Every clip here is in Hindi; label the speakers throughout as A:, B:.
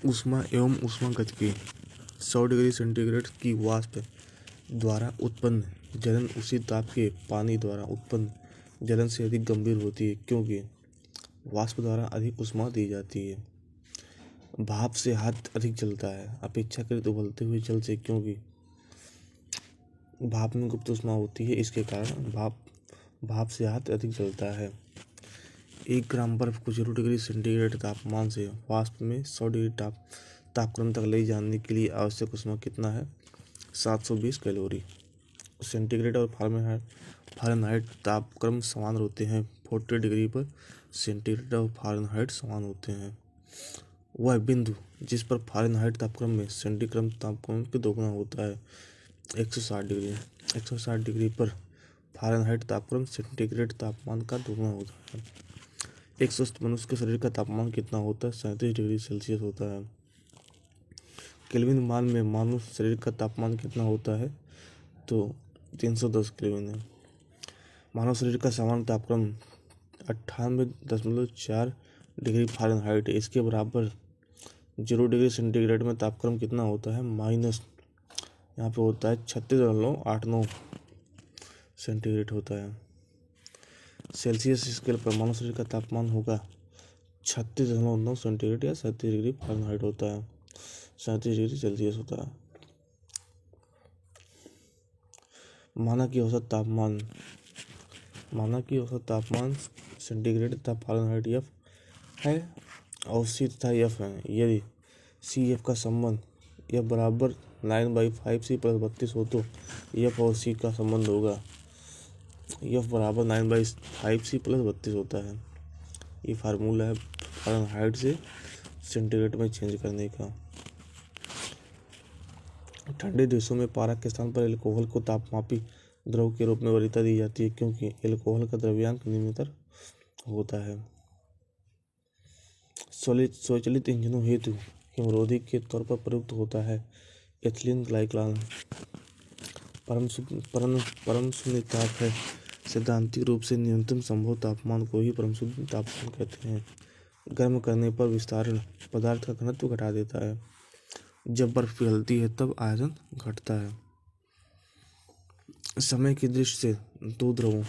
A: ऊष्मा एवं ऊष्मागतिकी 100 डिग्री सेंटीग्रेड की वाष्प द्वारा उत्पन्न जलन उसी ताप के पानी द्वारा उत्पन्न जलन से अधिक गंभीर होती है, क्योंकि वाष्प द्वारा अधिक ऊष्मा दी जाती है। भाप से हाथ अधिक जलता है अपेक्षाकृत उबलते हुए जल से, क्योंकि भाप में गुप्त ऊष्मा होती है। इसके कारण भाप से हाथ अधिक जलता है। 1 ग्राम बर्फ को 0 डिग्री सेंटीग्रेड तापमान से वाष्प में 100 डिग्री तापक्रम तक ले जाने के लिए आवश्यक ऊष्मा कितना है? 720 कैलोरी। सेंटीग्रेड और फ़ारेनहाइट तापक्रम समान होते हैं। 40 डिग्री पर सेंटीग्रेड और फ़ारेनहाइट समान होते हैं। वह बिंदु जिस पर फ़ारेनहाइट तापक्रम में सेंटीग्रेड तापक्रम के दोगुना होता है 160 डिग्री। 160 डिग्री पर फ़ारेनहाइट तापक्रम सेंटीग्रेड तापमान का दोगुना होता है। एक स्वस्थ मनुष्य के शरीर का तापमान कितना होता है? 37 डिग्री सेल्सियस होता है। केल्विन मान में मानव शरीर का तापमान कितना होता है? तो 310 केल्विन है। मानव शरीर का सामान्य तापक्रम 98.4 डिग्री फ़ारेनहाइट है। इसके बराबर 0 डिग्री सेंटीग्रेड में तापक्रम कितना होता है? माइनस यहाँ पे होता है 36.89 सेंटीग्रेड होता है। सेल्सियस स्केल पर मानव शरीर का तापमान होगा 36.9 सेंटीग्रेड या 37 डिग्री फ़ारेनहाइट होता है। 37 डिग्री सेल्सियस होता है। मानक की औसत तापमान सेंटीग्रेड तथा फ़ारेनहाइट F है और C तथा F है। यदि CF का संबंध F बराबर 9/5C + 32 हो तो F और C का संबंध होगा F बराबर 9/5C + 32 होता है। ये फार्मूला है फ़ारेनहाइट से सेंटीग्रेड में चेंज करने का। ठंडे देशों में पारा के स्थान पर एल्कोहल को तापमापी द्रव के रूप में वरीयता दी जाती है, क्योंकि एल्कोहल का द्रव्यांक निम्नतर होता है। स्वचालित इंजनों हेतु हिमरोधी के तौर पर प्रयुक्त होता है एथिलीन ग्लाइकॉल। परम शून्य ताप है। सैद्धांतिक रूप से न्यूनतम संभव तापमान को ही परम शून्य तापमान कहते हैं। गर्म करने पर विस्तारण पदार्थ का घनत्व घटा देता है। जब बर्फ पिघलती है तब आयतन घटता है। समय की दृष्टि से दो द्रवों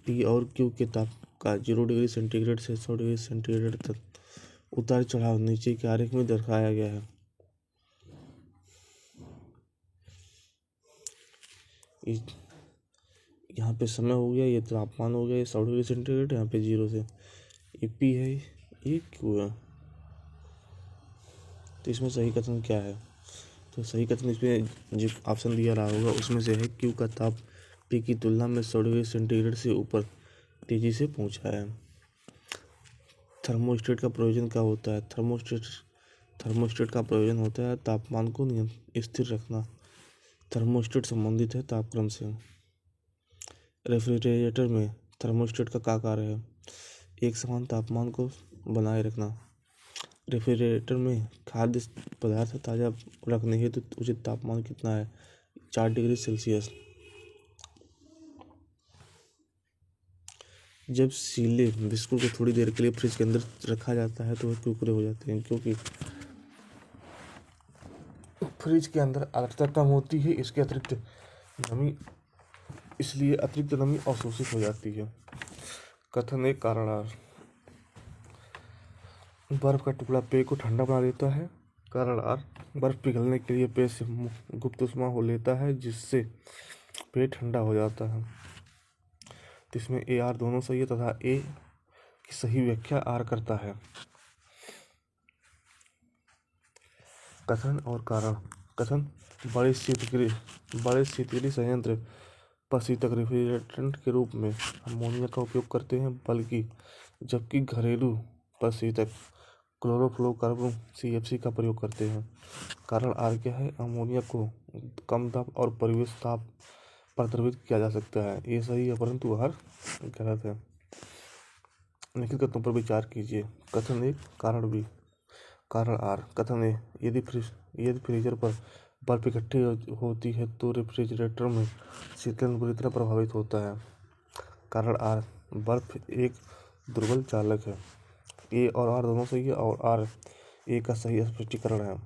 A: P और Q के ताप का 0 डिग्री सेंटीग्रेड से 100 डिग्री सेंटीग्रेड तक उतार चढ़ाव नीचे के आरेख में दर्शाया गया है। यहाँ पे समय हो गया, ये तापमान हो गया, ये 100 डिग्री सेंटीग्रेड, यहाँ पे 0 से ये P है, ये Q है। तो इसमें सही कथन क्या है? तो सही कथन इसमें जो ऑप्शन दिया रहा होगा उसमें से है Q का ताप P की तुलना में 100 डिग्री सेंटीग्रेड से ऊपर तेजी से पहुंचा है। थर्मोस्टेट का प्रयोजन क्या होता है? थर्मोस्टेट का प्रयोजन होता है तापमान को स्थिर रखना। थर्मोस्टेट संबंधित है तापक्रम से। रेफ्रिजरेटर में थर्मोस्टेट का क्या कार्य है? एक समान तापमान को बनाए रखना। रेफ्रिजरेटर में खाद्य पदार्थ ताज़ा रखने हेतु उचित तापमान कितना है? 4 डिग्री सेल्सियस। जब सीले बिस्कुट को थोड़ी देर के लिए फ्रिज के अंदर रखा जाता है तो वह कुरकुरे हो जाते हैं, क्योंकि फ्रिज के अंदर आर्द्रता कम होती है। इसलिए अतिरिक्त नमी अवशोषित हो जाती है। कथन एक कारण बर्फ का टुकड़ा पेय को ठंडा बना देता है। कारण आर बर्फ पिघलने के लिए पेय से गुप्त ऊष्मा हो लेता है, जिससे पेय ठंडा हो जाता है। तो इसमें ए आर दोनों सही है तथा ए की सही व्याख्या आर करता है। कथन और कारण। कथन बड़े शीतगृह संयंत्र पर शीतक रेफ्रिजरेंट के रूप में अमोनिया का उपयोग करते हैं, जबकि घरेलू पर शीतक क्लोरोफ्लोरोकार्बन CFC का प्रयोग करते हैं। कारण आर क्या है? अमोनिया को कम दाब और परिवेश ताप पर द्रवित किया जा सकता है। ये सही है, परंतु आर गलत है। निम्नलिखित कथनों पर विचार कीजिए। कथन एक, कारण बी। कारण आर। कथन ए, यदि फ्रीजर पर बर्फ इकट्ठी होती है तो रेफ्रिजरेटर में शीतलन बुरी तरह प्रभावित होता है। कारण आर, बर्फ एक दुर्बल चालक है। ए और आर दोनों सही है और आर ए का सही स्पष्टीकरण है।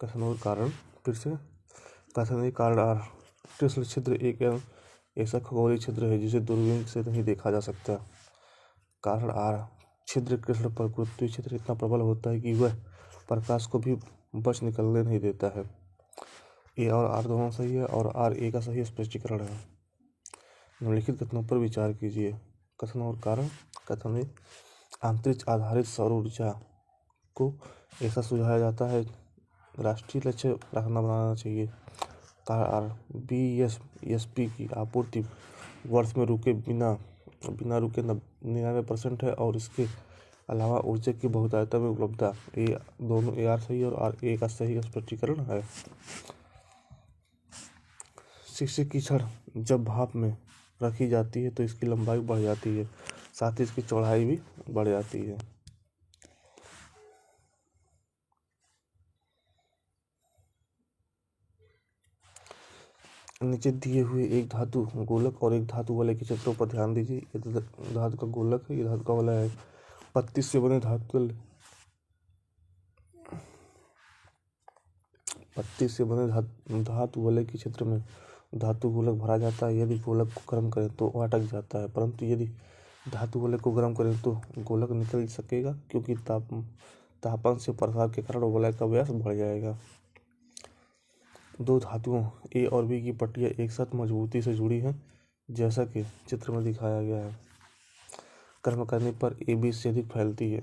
A: कथन और कारण फिर से। कथन एक कारण आर। कृष्ण छिद्र एक ऐसा खगोलीय छिद्र है जिसे दूरबीन से नहीं देखा जा सकता। कारण आर। छिद्र कृष्ण पर गुरुत्वीय क्षेत्र इतना प्रबल होता है कि वह प्रकाश को भी बच निकलने नहीं देता है। ए और आर दोनों सही है और आर ए का सही स्पष्टीकरण है। निम्नलिखित कथनों पर विचार कीजिए। कथन और कारण। कथन ए। अंतरिक्ष आधारित सौर ऊर्जा को ऐसा सुझाया जाता है राष्ट्रीय लक्ष्य रखना बनाना चाहिए। कारण आर। BSP की आपूर्ति वर्ष में बिना रुके 99% है और इसके अलावा ऊर्जा की बहुतायत में उपलब्धता। ए दोनों ए आर सही और आर ए का सही स्पष्टीकरण है। शिक्षक की छड़ जब भाप में रखी जाती है तो इसकी लंबाई बढ़ जाती है, साथ ही इसकी चौड़ाई भी बढ़ जाती है। नीचे दिए हुए एक धातु गोलक और एक धातु वलय के चित्रों पर ध्यान दीजिए। ये धातु का गोलक है, ये धातु का वलय है। पत्ती से बने धातु वलय के क्षेत्र में धातु गोलक भरा जाता है। यदि गोलक को गर्म करें तो वह अटक जाता है, परंतु यदि धातु वलय को गर्म करें तो गोलक निकल सकेगा, क्योंकि तापमान से प्रसार के कारण वलय का व्यास बढ़ जाएगा। दो धातुओं ए और बी की पट्टियाँ एक साथ मजबूती से जुड़ी हैं, जैसा कि चित्र में दिखाया गया है। गर्म करने पर ए बी से अधिक फैलती है।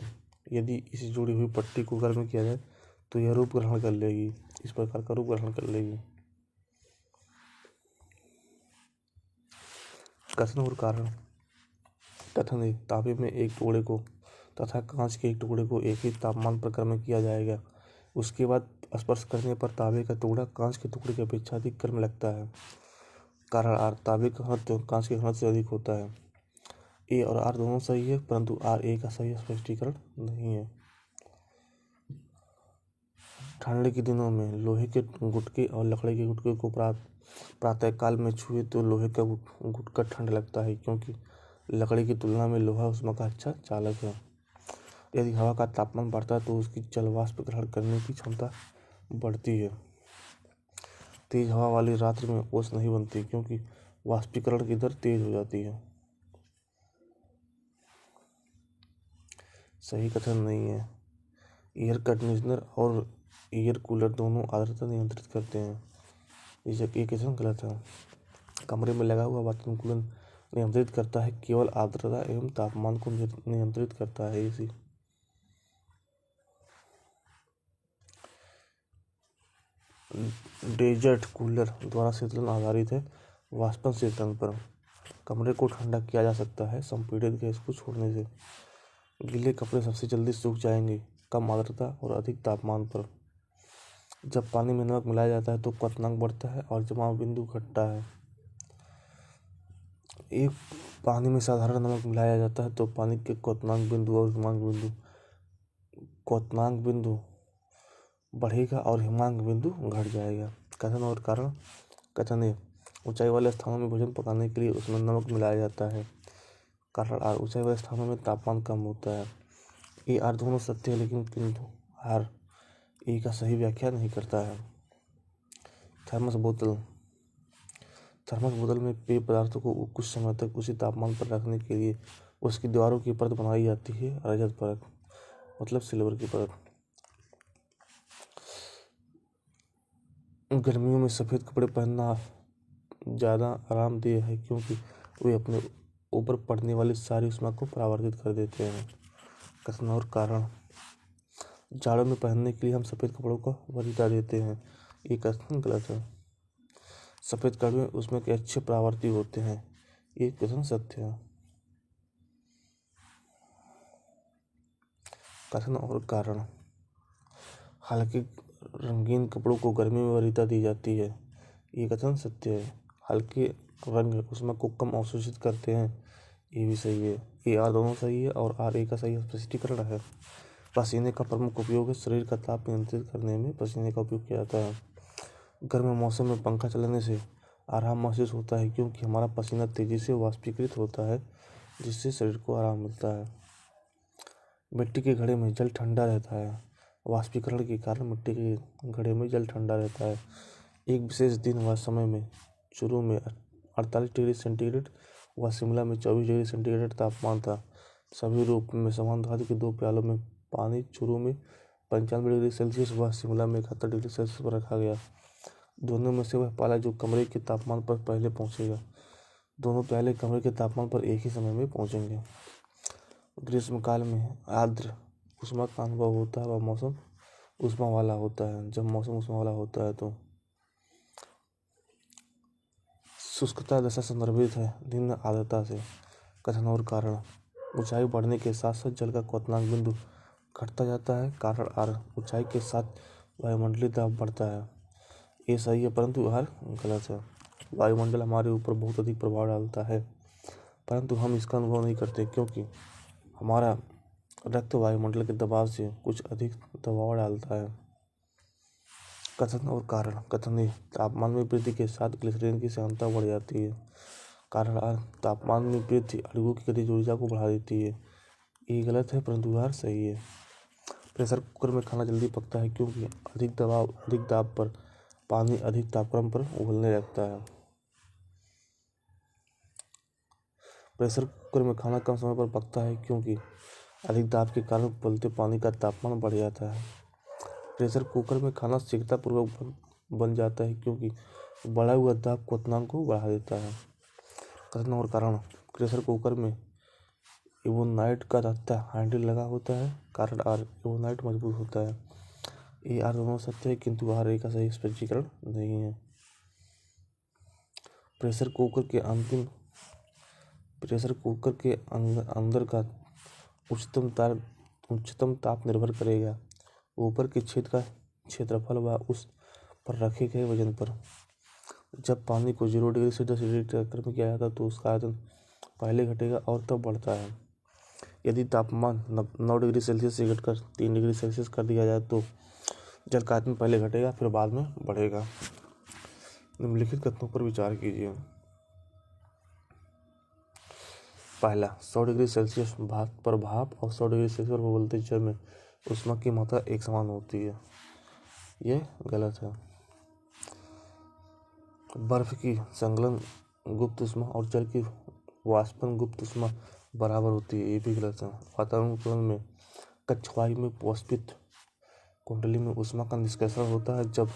A: यदि इस जुड़ी हुई पट्टी को गर्म किया जाए तो यह रूप ग्रहण कर लेगी, इस प्रकार का रूप ग्रहण कर लेगी। कथन और कारण। कथन ए। तांबे में एक टुकड़े को तथा कांच के एक टुकड़े को एक ही तापमान पर गर्म किया जाएगा। उसके बाद स्पर्श करने पर तांबे का टुकड़ा कांच के टुकड़े की अपेक्षा अधिक गर्म लगता है। कारण आर। तांबे का घनत्व कांच के घनत्व से अधिक होता है। ए और आर दोनों सही है, परंतु आर ए का सही स्पष्टीकरण नहीं है। ठंड के दिनों में लोहे के गुटके और लकड़ी के गुटके को प्रातःकाल में छुए तो लोहे का गुटका ठंड लगता है, क्योंकि लकड़ी की तुलना में लोहा ऊष्मा का अच्छा चालक है। यदि हवा का तापमान बढ़ता है तो उसकी जल वाष्प ग्रहण करने की क्षमता बढ़ती है। तेज हवा वाली रात्रि में ओस नहीं बनती, क्योंकि वाष्पीकरण की दर तेज हो जाती है। सही कथन नहीं है। एयर कंडीशनर और एयर कूलर दोनों आर्द्रता नियंत्रित करते हैं। ये कथन गलत है। कमरे में लगा हुआ वातानुकूलन नियंत्रित करता है, केवल आर्द्रता एवं तापमान को नियंत्रित करता है एसी। डेजर्ट कूलर द्वारा शीतलन आधारित है वाष्पन शीतलन पर। कमरे को ठंडा किया जा सकता है संपीड़ित गैस को छोड़ने से। गीले कपड़े सबसे जल्दी सूख जाएंगे कम आर्द्रता और अधिक तापमान पर। जब पानी में नमक मिलाया जाता है तो क्वथनांक बढ़ता है और जमाव बिंदु घटता है। एक पानी में साधारण नमक मिलाया जाता है तो पानी के क्वथनांक बिंदु बढ़ेगा और हिमांक बिंदु घट जाएगा। कथन और कारण। कथन ए। ऊंचाई वाले स्थानों में भोजन पकाने के लिए उसमें नमक मिलाया जाता है। कारण आर। ऊंचाई वाले स्थानों में तापमान कम होता है। ए आर दोनों सत्य है, लेकिन किंतु आर ए का सही व्याख्या नहीं करता है। थर्मस बोतल में पेय पदार्थों को कुछ समय तक उसी तापमान पर रखने के लिए उसकी दीवारों की परत बनाई जाती है, रजत परत, मतलब सिल्वर की परत। गर्मियों में सफ़ेद कपड़े पहनना ज़्यादा आरामदेह है, क्योंकि वे अपने ऊपर पड़ने वाली सारी ऊष्मा को परावर्तित कर देते हैं। कथन और कारण। जाड़ों में पहनने के लिए हम सफ़ेद कपड़ों को वरीयता देते हैं। ये कथन गलत है। सफ़ेद कपड़े उसमें के अच्छे परावर्ती होते हैं। ये कथन सत्य है। कथन और कारण। हल्के रंगीन कपड़ों को गर्मी में वरीयता दी जाती है। ये कथन सत्य है। हल्के रंग ऊष्मा को कम अवशोषित करते हैं। ये भी सही है। ए आर दोनों सही है और आर ए का सही स्पष्टीकरण है। पसीने का प्रमुख उपयोग है। शरीर का ताप नियंत्रित करने में पसीने का उपयोग किया जाता है। गर्म मौसम में पंखा चलाने से आराम महसूस होता है, क्योंकि हमारा पसीना तेजी से वाष्पीकृत होता है, जिससे शरीर को आराम मिलता है। मिट्टी के घड़े में जल ठंडा रहता है। वाष्पीकरण के कारण मिट्टी के घड़े में जल ठंडा रहता है। एक विशेष दिन व समय में चूरू में 48 डिग्री सेंटीग्रेड व शिमला में 24 डिग्री सेंटीग्रेड तापमान था। सभी रूप में समान धातु के 2 प्यालों में पानी चूरू में 95 डिग्री सेल्सियस व शिमला में 71 डिग्री सेल्सियस पर रखा गया। दोनों में से वह प्याला जो कमरे के तापमान पर पहले पहुंचेगा। दोनों प्याले कमरे के तापमान पर एक ही समय में पहुंचेंगे। ग्रीष्मकाल में आर्द्र ऊष्मा का अनुभव होता है व मौसम ऊष्मा वाला होता है। जब मौसम ऊष्मा वाला होता है तो शुष्कता दशा संदर्भित है निम्न आर्द्रता से। कथन और कारण। ऊंचाई बढ़ने के साथ साथ जल का क्वथनांक बिंदु घटता जाता है। कारण आर ऊंचाई के साथ वायुमंडलीय दाब बढ़ता है। ये सही है परंतु आर गलत है। वायुमंडल हमारे ऊपर बहुत अधिक प्रभाव डालता है परंतु हम इसका अनुभव नहीं करते क्योंकि हमारा रक्त वायुमंडल के दबाव से कुछ अधिक दबाव डालता है। कथन और कारण। कथन ए तापमान में वृद्धि के साथ ग्लिसरीन की सांद्रता बढ़ जाती है। कारण आर तापमान में वृद्धि अणुओं की गतिज ऊर्जा को बढ़ा देती है। ये गलत है परंतु आर सही है। प्रेशर कुकर में खाना जल्दी पकता है क्योंकि अधिक दाब पर पानी अधिक तापक्रम पर उबलने लगता है। प्रेशर कुकर में खाना कम समय पर पकता है क्योंकि अधिक दाब के कारण उबलते पानी का तापमान बढ़ जाता है। प्रेशर कुकर में खाना शीघ्रतापूर्वक बन जाता है क्योंकि बढ़ा हुआ दाब क्वथनांक को बढ़ा देता है। कथन और कारण। प्रेशर कुकर में एवोनाइट का तख्ता हैंडल लगा होता है। कारण आर एवोनाइट मजबूत होता है। ये आर दोनों सत्य है किंतु आर ए का सही स्पष्टीकरण नहीं है। प्रेशर कुकर के अंदर का उच्चतम ताप निर्भर करेगा ऊपर के छेद का क्षेत्रफल व उस पर रखे गए वजन पर। जब पानी को 0 डिग्री से 10 डिग्री तक गर्म किया जाता है तो उसका आयतन पहले घटेगा और तब बढ़ता है। यदि तापमान 9 डिग्री सेल्सियस से घटकर 3 डिग्री सेल्सियस कर दिया जाए तो जल का आयतन पहले घटेगा फिर बाद में बढ़ेगा। निम्नलिखित कथनों पर विचार कीजिए। पहला, 100 डिग्री सेल्सियस पर भाप और 100 डिग्री सेल्सियस पर उबलते जल में ऊष्मा की मात्रा एक समान होती है। यह गलत है। बर्फ की संगलन गुप्त ऊष्मा और जल की वाष्पन गुप्त ऊष्मा बराबर होती है। ये भी गलत है। वातावरण में कक्ष वायु में वाष्पित कुंडली में ऊष्मा का निष्कर्षण होता है जब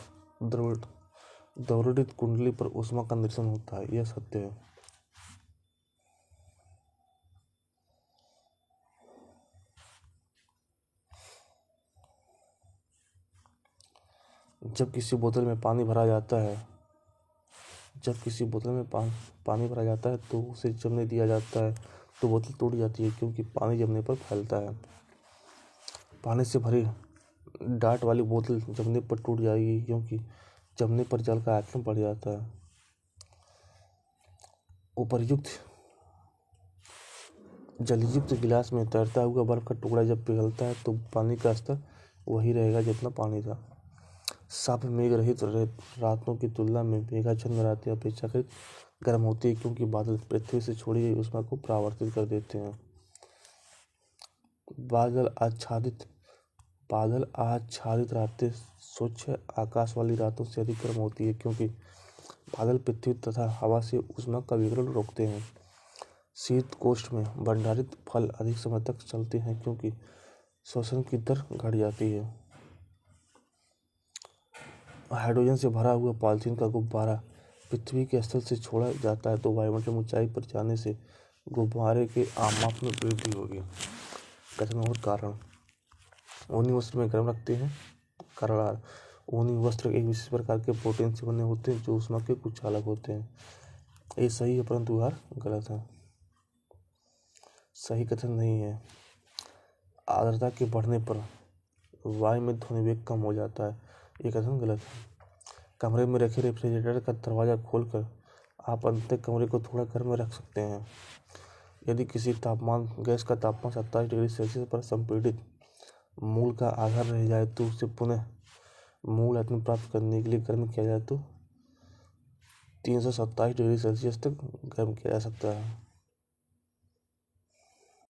A: द्रवित कुंडली पर ऊष्मा का निरसन होता है। यह सत्य है। जब किसी बोतल में पानी भरा जाता है तो उसे जमने दिया जाता है तो बोतल टूट जाती है क्योंकि पानी जमने पर फैलता है। पानी से भरी डाट वाली बोतल जमने पर टूट जाएगी क्योंकि जमने पर जल का आयतन बढ़ जाता है। उपर्युक्त जलयुक्त गिलास में तैरता हुआ बर्फ का टुकड़ा जब पिघलता है तो पानी का स्तर वही रहेगा जितना पानी था। साफ मेघ रहित रातों की तुलना में मेघाच्छन्न रातें अपेक्षाकृत गर्म होती है क्योंकि बादल पृथ्वी से छोड़ी गई ऊष्मा को परावर्तित कर देते हैं। बादल आच्छादित रातें स्वच्छ आकाश वाली रातों से अधिक गर्म होती है क्योंकि बादल पृथ्वी तथा हवा से ऊष्मा का विकिरण रोकते हैं। शीत कोष्ठ में भंडारित फल अधिक समय तक चलते हैं क्योंकि श्वसन की दर घट जाती है। हाइड्रोजन से भरा हुआ पॉलीथीन का गुब्बारा पृथ्वी के स्थल से छोड़ा जाता है तो वायुमंडल में ऊंचाई पर जाने से गुब्बारे के आमाप में वृद्धि होगी। कथन और कारण। ऊनी वस्त्र में गर्म रखते हैं। कारण ऊनी वस्त्र एक विशेष प्रकार के प्रोटीन से बने होते हैं जो ऊष्मा के कुछ चालक होते हैं। ये सही है परंतु यार गलत है। सही कथन नहीं है। आर्द्रता के बढ़ने पर वायु में ध्वनि वेग कम हो जाता है। ये कथन गलत है। कमरे में रखे रेफ्रिजरेटर का दरवाज़ा खोलकर आप अंत कमरे को थोड़ा गर्म रख सकते हैं। यदि किसी गैस का तापमान 27 डिग्री सेल्सियस पर संपीड़ित मूल का आधार रह जाए तो उसे पुनः मूल आयतन प्राप्त करने के लिए गर्म किया जाए तो 327 डिग्री सेल्सियस तक गर्म किया जा सकता है।